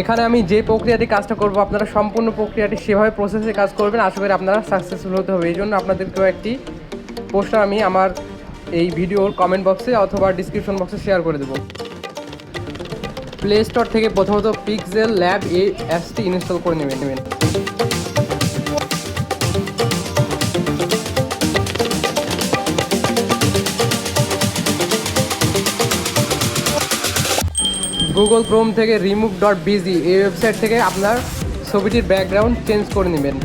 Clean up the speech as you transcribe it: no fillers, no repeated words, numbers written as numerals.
এখানে আমি যে প্রক্রিয়াটি কাজটা করব আপনারা সম্পূর্ণ প্রক্রিয়াটি সেভাবে প্রসেসে কাজ করবেন, আশা করি আপনারা সাকসেসফুল হতে হবে। এই জন্য আপনাদেরকেও একটি পোস্টার আমি আমার এই ভিডিওর কমেন্ট বক্সে অথবা ডিসক্রিপশন বক্সে শেয়ার করে দেবো। প্লে স্টোর থেকে প্রথমত পিক্সেল ল্যাব এই অ্যাপসটি ইনস্টল করে নেবেন। গুগল ক্রোম থেকে remove.bg এই ওয়েবসাইট থেকে আপনার ছবিটির ব্যাকগ্রাউন্ড চেঞ্জ করে নেবেন।